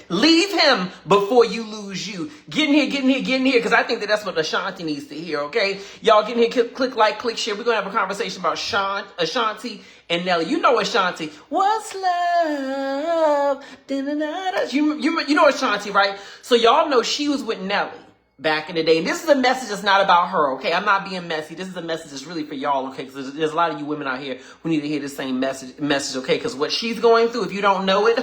Leave him before you lose you. Get in here, get in here, get in here, because I think that's what Ashanti needs to hear, okay? Y'all get in here, click like, click share. We're going to have a conversation about Ashanti and Nelly. You know Ashanti. What's love? You know Ashanti, right? So y'all know she was with Nelly back in the day. And this is a message that's not about her, okay? I'm not being messy. This is a message that's really for y'all, okay? Because there's a lot of you women out here who need to hear the same message, okay? Because what she's going through, if you don't know it,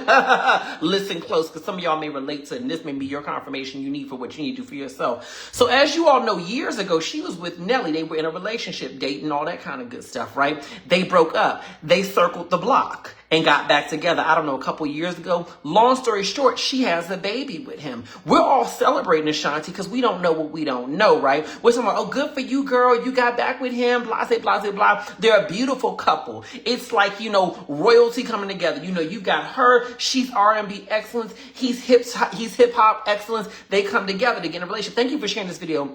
listen close, because some of y'all may relate to it, and this may be your confirmation you need for what you need to do for yourself. So as you all know, years ago, she was with Nelly. They were in a relationship, dating, all that kind of good stuff, right? They broke up. They circled the block and got back together, I don't know, a couple years ago. Long story short, she has a baby with him. We're all celebrating Ashanti because we don't know what we don't know, right? We're talking about, oh, good for you, girl. You got back with him, blah, blah, blah, blah. They're a beautiful couple. It's like, royalty coming together. You got her. She's R&B excellence. He's hip hop excellence. They come together to get in a relationship. Thank you for sharing this video.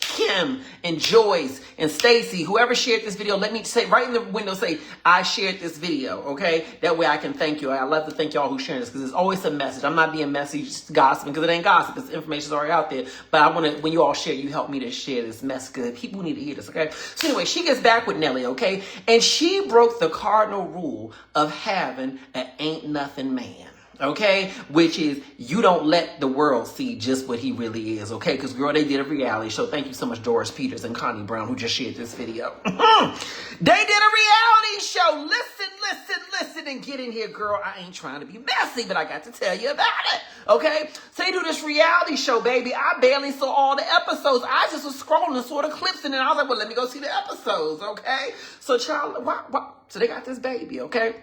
Kim and Joyce and Stacy, whoever shared this video, let me say right in the window, say, I shared this video, okay? That way I can thank you. I love to thank y'all who sharing this because it's always a message. I'm not being messy, just gossiping, because it ain't gossip. This information's already out there. But I want to, when you all share, you help me to share this message because people need to hear this, okay? So anyway, she gets back with Nelly, okay? And she broke the cardinal rule of having an ain't nothing man. Okay, which is you don't let the world see just what he really is, okay? Because, girl, they did a reality show. Thank you so much, Doris Peters and Connie Brown, who just shared this video. They did a reality show. Listen, and get in here, girl. I ain't trying to be messy, but I got to tell you about it, okay? So they do this reality show, baby. I barely saw all the episodes. I just was scrolling and saw the clips, and then I was like, well, let me go see the episodes, okay? So, child, so they got this baby, okay?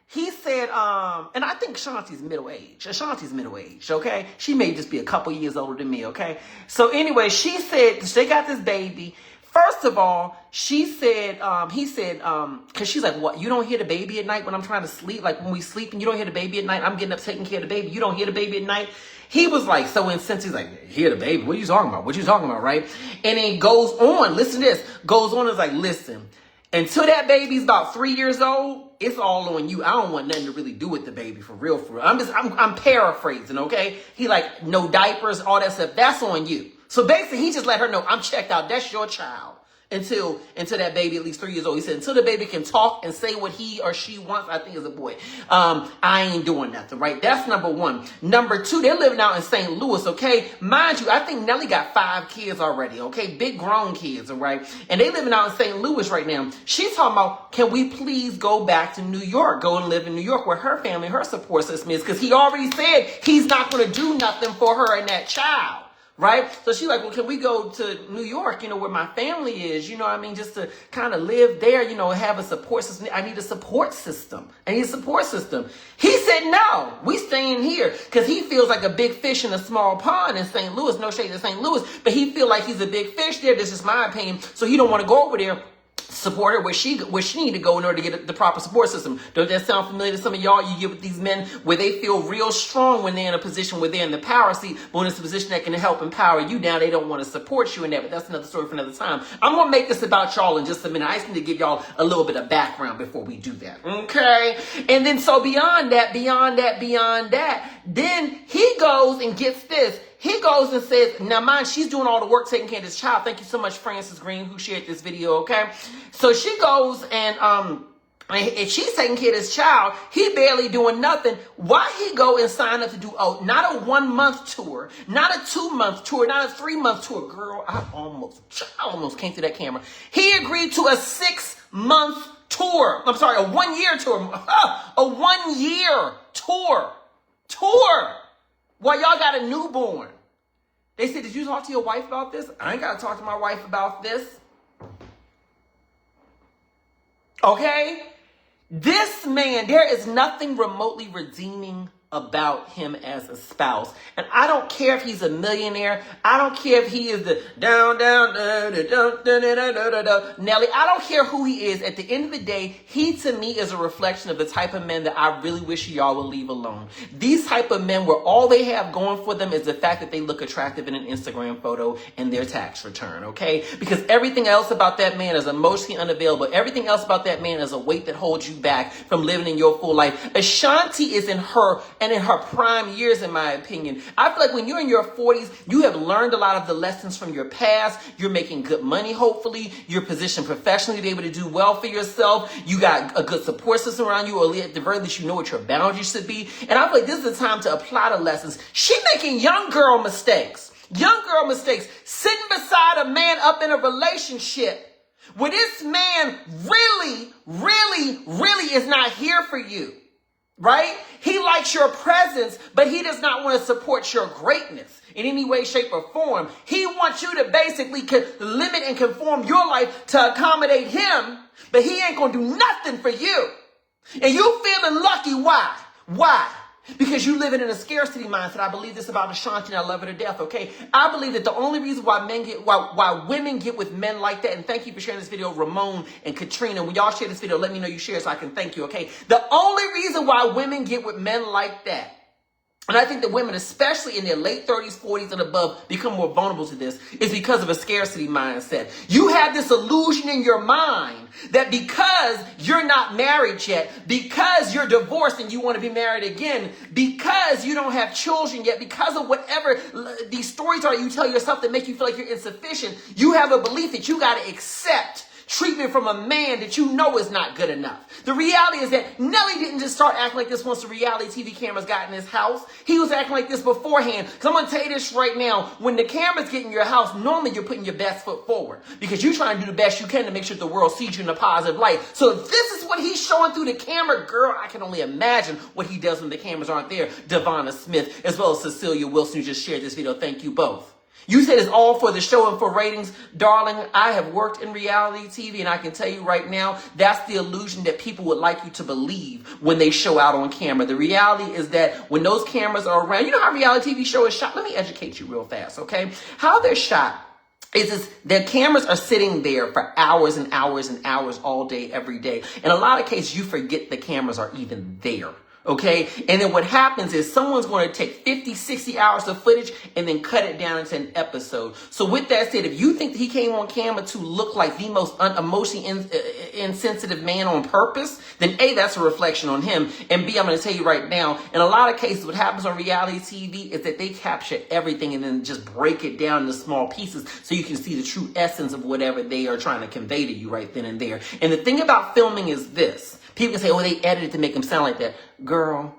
He said, and I think Ashanti's middle-aged, okay? She may just be a couple years older than me, okay? So anyway, she said, they got this baby. First of all, he said, because she's like, what, you don't hear the baby at night when I'm trying to sleep? Like when we sleep and you don't hear the baby at night, I'm getting up taking care of the baby. You don't hear the baby at night? He was like so incensed. He's like, hear the baby? What are you talking about? Right? And it goes on. Listen to this. Goes on is like, listen. Until that baby's about 3 years old, it's all on you. I don't want nothing to really do with the baby for real. I'm paraphrasing, okay? He like, no diapers, all that stuff. That's on you. So basically, he just let her know, I'm checked out. That's your child. Until that baby at least 3 years old. He said, until the baby can talk and say what he or she wants, I think is a boy. I ain't doing nothing, right? That's number one. Number two, they're living out in St. Louis, okay? Mind you, I think Nelly got 5 kids already, okay? Big grown kids, all right? And they living out in St. Louis right now. She's talking about, can we please go back to New York, go and live in New York where her family, her support system is? Because he already said he's not going to do nothing for her and that child. Right? So she's like, well, can we go to New York, where my family is, just to kind of live there, have a support system. I need a support system. He said, no, we staying here because he feels like a big fish in a small pond in St. Louis. No shade to St. Louis, but he feel like he's a big fish there. This is my opinion. So he don't want to go over there. Support her where she need to go in order to get the proper support system. Don't that sound familiar to some of y'all? You get with these men where they feel real strong when they're in a position where they're in the power seat, but when it's a position that can help empower you now, they don't want to support you in that. But that's another story for another time. I'm going to make this about y'all in just a minute. I just need to give y'all a little bit of background before we do that. Okay? And then so beyond that, then he goes and gets this. He goes and says, now mind, she's doing all the work taking care of this child. Thank you so much, Francis Green, who shared this video, okay? So she goes and she's taking care of this child. He barely doing nothing. Why he go and sign up to do, not a 1 month tour, not a 2 month tour, not a 3 month tour. Girl, I almost came through that camera. He agreed to a 6 month tour. I'm sorry, a 1 year tour. A 1 year tour. While y'all got a newborn. They said, did you talk to your wife about this? I ain't got to talk to my wife about this. Okay? This man, there is nothing remotely redeeming about him as a spouse. And I don't care if he's a millionaire. I don't care if he is the Nelly. I don't care who he is. At the end of the day, he to me is a reflection of the type of men that I really wish y'all would leave alone. These type of men where all they have going for them is the fact that they look attractive in an Instagram photo and their tax return, okay? Because everything else about that man is emotionally unavailable. Everything else about that man is a weight that holds you back from living in your full life. Ashanti is in her prime years, in my opinion. I feel like when you're in your 40s, you have learned a lot of the lessons from your past. You're making good money, hopefully. You're positioned professionally to be able to do well for yourself. You got a good support system around you, or at the very least, you know what your boundaries should be. And I feel like this is the time to apply the lessons. She making young girl mistakes. Young girl mistakes. Sitting beside a man up in a relationship where this man really is not here for you. Right? He likes your presence, but he does not want to support your greatness in any way, shape, or form. He wants you to basically limit and conform your life to accommodate him, but he ain't going to do nothing for you. And you feeling lucky. Why? Why? Because you living in a scarcity mindset. I believe this about Ashanti, and I love her to death, okay? I believe that the only reason why women get with men like that, and thank you for sharing this video, Ramon and Katrina. When y'all share this video, let me know you share so I can thank you, okay? The only reason why women get with men like that, and I think that women, especially in their late 30s, 40s, and above, become more vulnerable to this, is because of a scarcity mindset. You have this illusion in your mind that because you're not married yet, because you're divorced and you want to be married again, because you don't have children yet, because of whatever these stories are you tell yourself that make you feel like you're insufficient, you have a belief that you got to accept treatment from a man that you know is not good enough. The reality is that Nelly didn't just start acting like this once the reality TV cameras got in his house. He was acting like this beforehand. Because I'm going to tell you this right now. When the cameras get in your house, normally you're putting your best foot forward. Because you're trying to do the best you can to make sure the world sees you in a positive light. So if this is what he's showing through the camera, girl, I can only imagine what he does when the cameras aren't there. Devonna Smith, as well as Cecilia Wilson, who just shared this video. Thank you both. You said it's all for the show and for ratings. Darling, I have worked in reality TV, and I can tell you right now, that's the illusion that people would like you to believe when they show out on camera. The reality is that when those cameras are around, you know how reality TV show is shot? Let me educate you real fast, okay? How they're shot is the cameras are sitting there for hours and hours and hours all day, every day. In a lot of cases, you forget the cameras are even there. Okay. And then what happens is someone's going to take 50, 60 hours of footage and then cut it down into an episode. So with that said, if you think that he came on camera to look like the most emotionally insensitive man on purpose, then A, that's a reflection on him. And B, I'm going to tell you right now, in a lot of cases, what happens on reality TV is that they capture everything and then just break it down into small pieces so you can see the true essence of whatever they are trying to convey to you right then and there. And the thing about filming is this. People can say, oh, they edited to make him sound like that. Girl,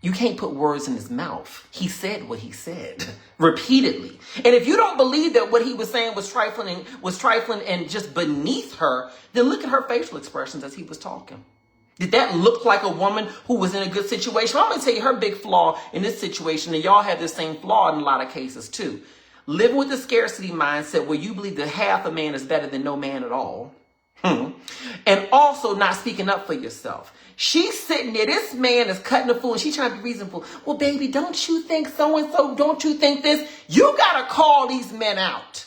you can't put words in his mouth. He said what he said repeatedly. And if you don't believe that what he was saying was trifling and just beneath her, then look at her facial expressions as he was talking. Did that look like a woman who was in a good situation? I'm going to tell you her big flaw in this situation, and y'all have the same flaw in a lot of cases too. Living with the scarcity mindset where you believe that half a man is better than no man at all. And also not speaking up for yourself. She's sitting there, this man is cutting the fool, and she's trying to be reasonable. Well, baby, don't you think so-and-so? Don't you think this? You got to call these men out.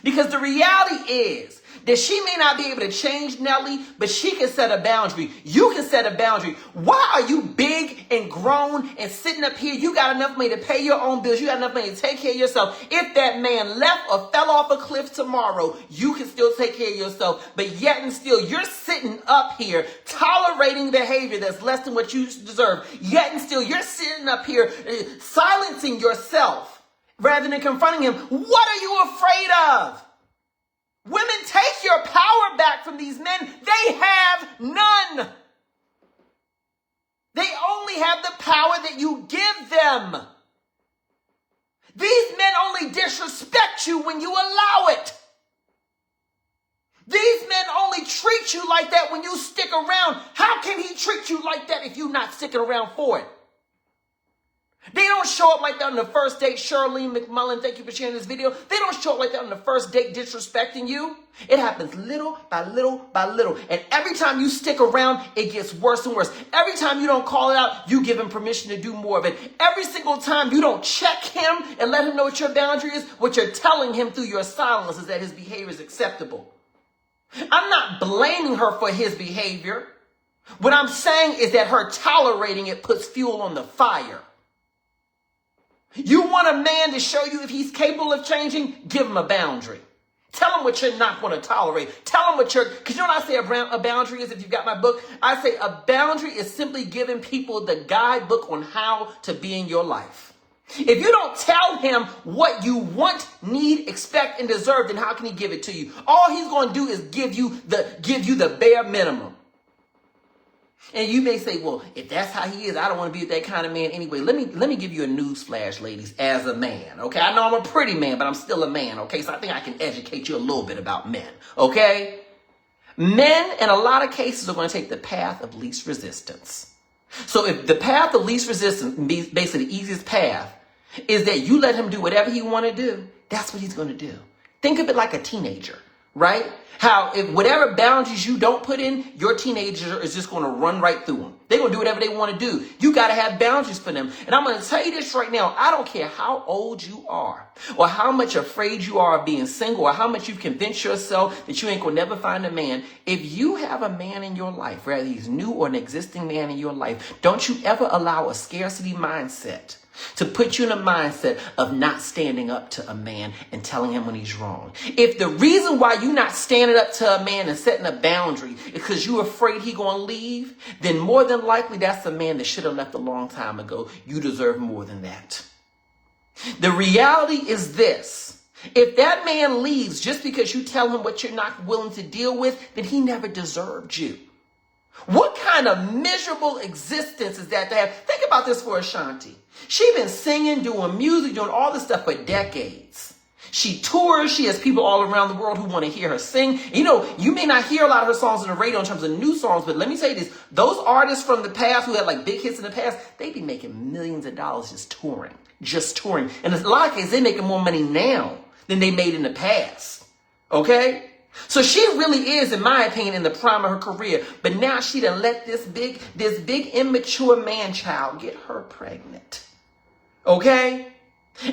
Because the reality is that she may not be able to change Nelly, but she can set a boundary. You can set a boundary. Why are you big and grown and sitting up here? You got enough money to pay your own bills. You got enough money to take care of yourself. If that man left or fell off a cliff tomorrow, you can still take care of yourself. But yet and still, you're sitting up here tolerating behavior that's less than what you deserve. Yet and still, you're sitting up here silencing yourself rather than confronting him. What are you afraid of? Women, take your power back from these men. They have none. They only have the power that you give them. These men only disrespect you when you allow it. These men only treat you like that when you stick around. How can he treat you like that if you're not sticking around for it? They don't show up like that on the first date. Charlene McMullen, thank you for sharing this video. They don't show up like that on the first date disrespecting you. It happens little by little by little. And every time you stick around, it gets worse and worse. Every time you don't call it out, you give him permission to do more of it. Every single time you don't check him and let him know what your boundary is, what you're telling him through your silence is that his behavior is acceptable. I'm not blaming her for his behavior. What I'm saying is that her tolerating it puts fuel on the fire. You want a man to show you if he's capable of changing? Give him a boundary. Tell him what you're not going to tolerate. Tell him what because you know what I say a boundary is if you've got my book? I say a boundary is simply giving people the guidebook on how to be in your life. If you don't tell him what you want, need, expect, and deserve, then how can he give it to you? All he's going to do is give you the bare minimum. And you may say, well, if that's how he is, I don't want to be with that kind of man anyway. Let me give you a news flash, ladies, as a man, okay? I know I'm a pretty man, but I'm still a man, okay? So I think I can educate you a little bit about men, okay? Men, in a lot of cases, are going to take the path of least resistance. So if the path of least resistance, basically the easiest path, is that you let him do whatever he want to do, that's what he's going to do. Think of it like a teenager, right? How if whatever boundaries you don't put in, your teenager is just going to run right through them. They're going to do whatever they want to do. You got to have boundaries for them. And I'm going to tell you this right now. I don't care how old you are or how much afraid you are of being single or how much you've convinced yourself that you ain't going to never find a man. If you have a man in your life, whether he's new or an existing man in your life, don't you ever allow a scarcity mindset to put you in a mindset of not standing up to a man and telling him when he's wrong. If the reason why you're not standing up to a man and setting a boundary is because you're afraid he's going to leave, then more than likely that's a man that should have left a long time ago. You deserve more than that. The reality is this. If that man leaves just because you tell him what you're not willing to deal with, then he never deserved you. What kind of miserable existence is that to have? Think about this for Ashanti. She's been singing, doing music, doing all this stuff for decades. She tours. She has people all around the world who want to hear her sing. You know, you may not hear a lot of her songs on the radio in terms of new songs, but let me say this. Those artists from the past who had like big hits in the past, they be making millions of dollars just touring. And in a lot of cases, they're making more money now than they made in the past. Okay? So she really is, in my opinion, in the prime of her career. But now she done let this big immature man child get her pregnant. Okay?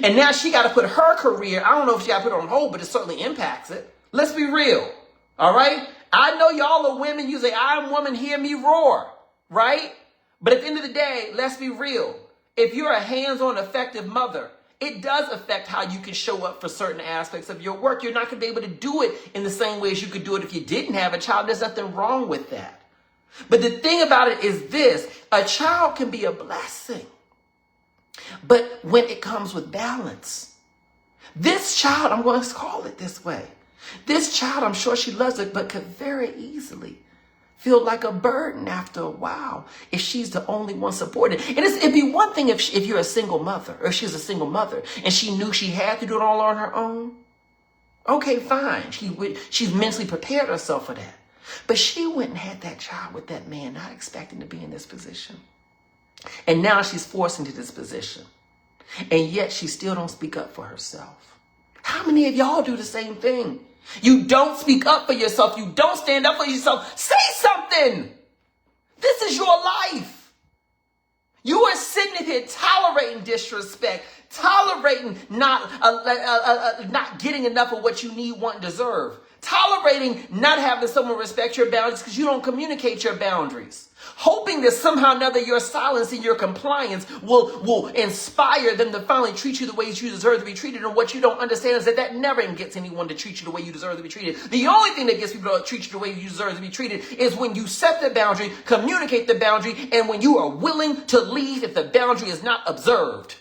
And now she got to put her career, I don't know if she got to put it on hold, but it certainly impacts it. Let's be real. All right? I know y'all are women. You say, I'm woman, hear me roar. Right? But at the end of the day, let's be real. If you're a hands-on effective mother, it does affect how you can show up for certain aspects of your work. You're not going to be able to do it in the same way as you could do it if you didn't have a child. There's nothing wrong with that. But the thing about it is this. A child can be a blessing. But when it comes with balance, this child, I'm going to call it this way. This child, I'm sure she loves it, but could very easily feel like a burden after a while if she's the only one supported. And it'd be one thing if you're a single mother, or if she's a single mother and she knew she had to do it all on her own. Okay, fine. She's mentally prepared herself for that. But she went and had that child with that man, not expecting to be in this position. And now she's forced into this position. And yet she still don't speak up for herself. How many of y'all do the same thing? You don't speak up for yourself. You don't stand up for yourself. Say something. This is your life. You are sitting here tolerating disrespect, tolerating not getting enough of what you need, want, and deserve, tolerating not having someone respect your boundaries because you don't communicate your boundaries, hoping that somehow or another your silence and your compliance will inspire them to finally treat you the ways you deserve to be treated. And what you don't understand is that never gets anyone to treat you the way you deserve to be treated. The only thing that gets people to treat you the way you deserve to be treated is when you set the boundary, communicate the boundary, and when you are willing to leave if the boundary is not observed.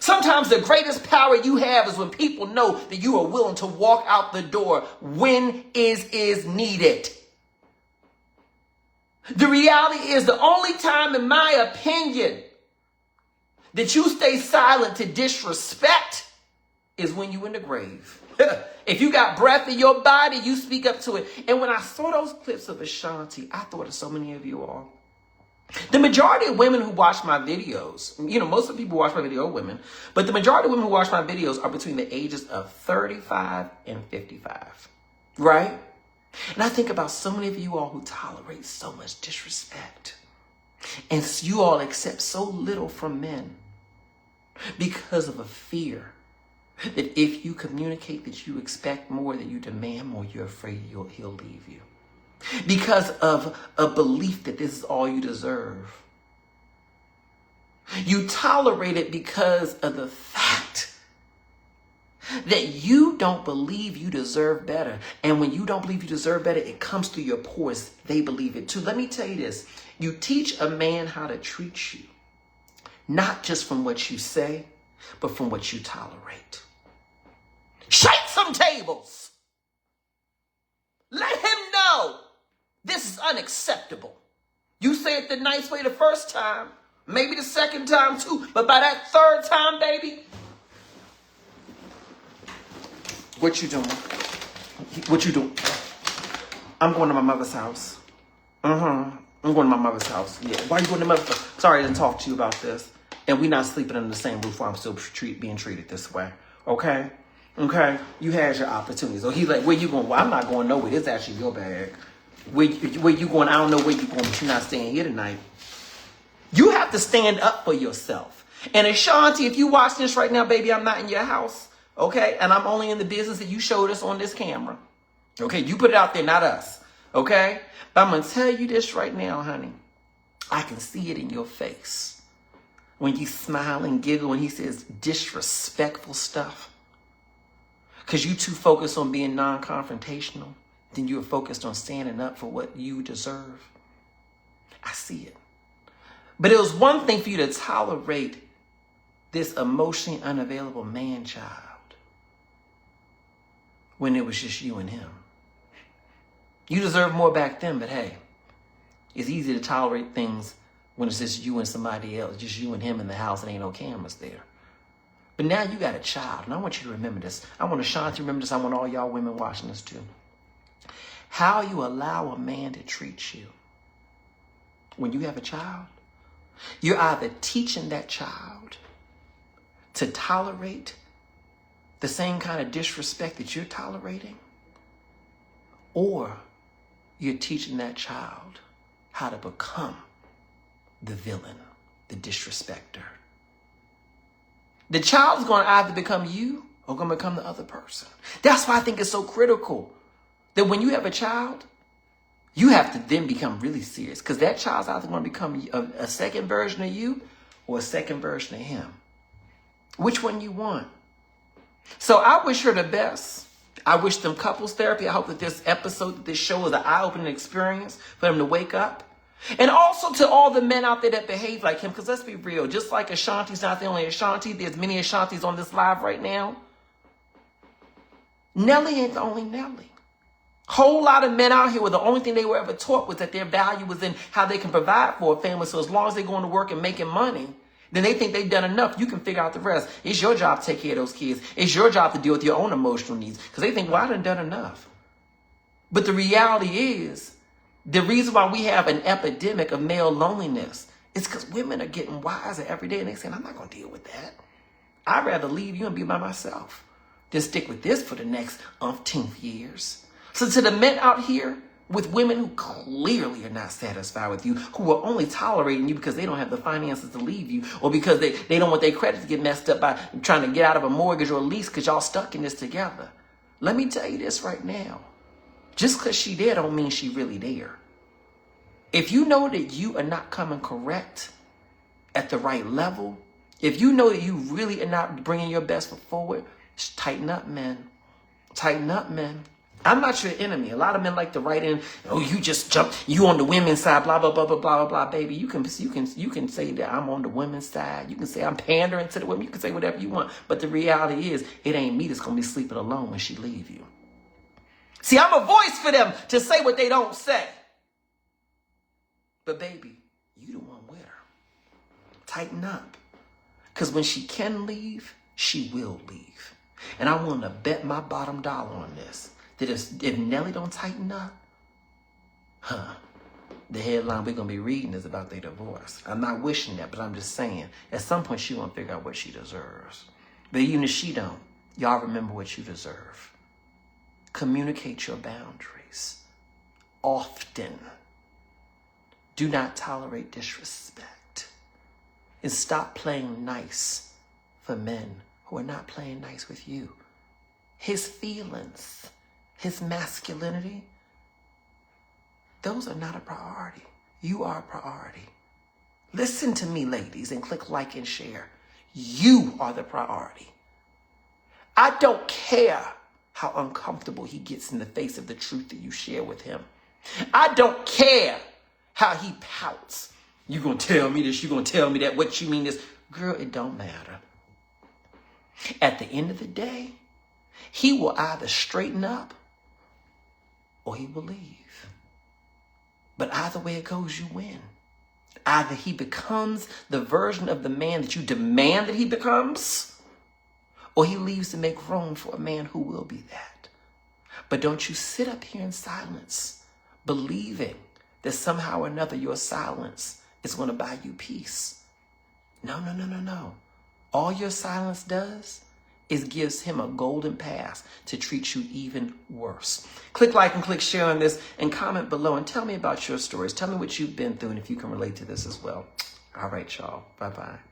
Sometimes the greatest power you have is when people know that you are willing to walk out the door when is needed. The reality is the only time, in my opinion, that you stay silent to disrespect is when you're in the grave. If you got breath in your body, you speak up to it. And when I saw those clips of Ashanti, I thought of so many of you all. The majority of women who watch my videos, most of the people who watch my video are women, but the majority of women who watch my videos are between the ages of 35 and 55, right? And I think about so many of you all who tolerate so much disrespect, and you all accept so little from men because of a fear that if you communicate that you expect more, that you demand more, you're afraid he'll leave you. Because of a belief that this is all you deserve. You tolerate it because of the fact that you don't believe you deserve better. And when you don't believe you deserve better, it comes through your pores. They believe it too. Let me tell you this. You teach a man how to treat you, not just from what you say, but from what you tolerate. Shake some tables. Let him know this is unacceptable. You say it the nice way the first time, maybe the second time too, but by that third time, baby, what you doing? What you doing? I'm going to my mother's house. I'm going to my mother's house. Yeah. Why are you going to mother's house? Sorry I didn't talk to you about this. And we're not sleeping under the same roof while I'm still being treated this way. Okay? Okay? You had your opportunities. So he's like, where you going? Well, I'm not going nowhere. This is actually your bag. Where you going? I don't know where you going, but you're not staying here tonight. You have to stand up for yourself. And Ashanti, if you watch this right now, baby, I'm not in your house. Okay? And I'm only in the business that you showed us on this camera. Okay? You put it out there, not us. Okay? But I'm going to tell you this right now, honey. I can see it in your face. When you smile and giggle when he says disrespectful stuff. Because you too focused on being non-confrontational. Then you're focused on standing up for what you deserve. I see it. But it was one thing for you to tolerate this emotionally unavailable man-child when it was just you and him. You deserve more back then, but hey, it's easy to tolerate things when it's just you and somebody else, just you and him in the house and ain't no cameras there. But now you got a child, and I want you to remember this. I want Ashanti to remember this. I want all y'all women watching this too. How you allow a man to treat you when you have a child, you're either teaching that child to tolerate the same kind of disrespect that you're tolerating, or you're teaching that child how to become the villain, the disrespecter. The child is going to either become you or going to become the other person. That's why I think it's so critical that when you have a child, you have to then become really serious, because that child's either going to become a second version of you or a second version of him. Which one you want? So I wish her the best. I wish them couples therapy. I hope that this episode, that this show is an eye-opening experience for them to wake up. And also to all the men out there that behave like him, because let's be real, just like Ashanti's not the only Ashanti, there's many Ashantis on this live right now. Nelly ain't the only Nelly. Whole lot of men out here where the only thing they were ever taught was that their value was in how they can provide for a family. So as long as they're going to work and making money, then they think they've done enough. You can figure out the rest. It's your job to take care of those kids. It's your job to deal with your own emotional needs, because they think, well, I done enough. But the reality is, the reason why we have an epidemic of male loneliness is because women are getting wiser every day, and they're saying, I'm not going to deal with that. I'd rather leave you and be by myself than stick with this for the next umpteenth years. So to the men out here with women who clearly are not satisfied with you, who are only tolerating you because they don't have the finances to leave you, or because they don't want their credit to get messed up by trying to get out of a mortgage or a lease because y'all stuck in this together. Let me tell you this right now. Just because she there don't mean she really there. If you know that you are not coming correct at the right level, if you know that you really are not bringing your best foot forward, just tighten up, men. Tighten up, men. I'm not your enemy. A lot of men like to write in, oh, you just jump, you on the women's side, blah, blah, blah, blah, blah, blah, blah, baby. You can say that I'm on the women's side. You can say I'm pandering to the women. You can say whatever you want. But the reality is, it ain't me that's going to be sleeping alone when she leave you. See, I'm a voice for them to say what they don't say. But baby, you the one with her. Tighten up. Because when she can leave, she will leave. And I want to bet my bottom dollar on this. That if Nelly don't tighten up, the headline we're going to be reading is about their divorce. I'm not wishing that, but I'm just saying, at some point she won't figure out what she deserves. But even if she don't, y'all remember what you deserve. Communicate your boundaries often. Do not tolerate disrespect. And stop playing nice for men who are not playing nice with you. His feelings, his masculinity, those are not a priority. You are a priority. Listen to me, ladies, and click like and share. You are the priority. I don't care how uncomfortable he gets in the face of the truth that you share with him. I don't care how he pouts. You gonna tell me this, you gonna tell me that, what you mean is, girl, it don't matter. At the end of the day, he will either straighten up or he will leave. But either way it goes, you win. Either he becomes the version of the man that you demand that he becomes, or he leaves to make room for a man who will be that. But don't you sit up here in silence, believing that somehow or another your silence is going to buy you peace. No, no, no, no, no. All your silence does is gives him a golden pass to treat you even worse. Click like and click share on this and comment below and tell me about your stories. Tell me what you've been through and if you can relate to this as well. All right, y'all. Bye-bye.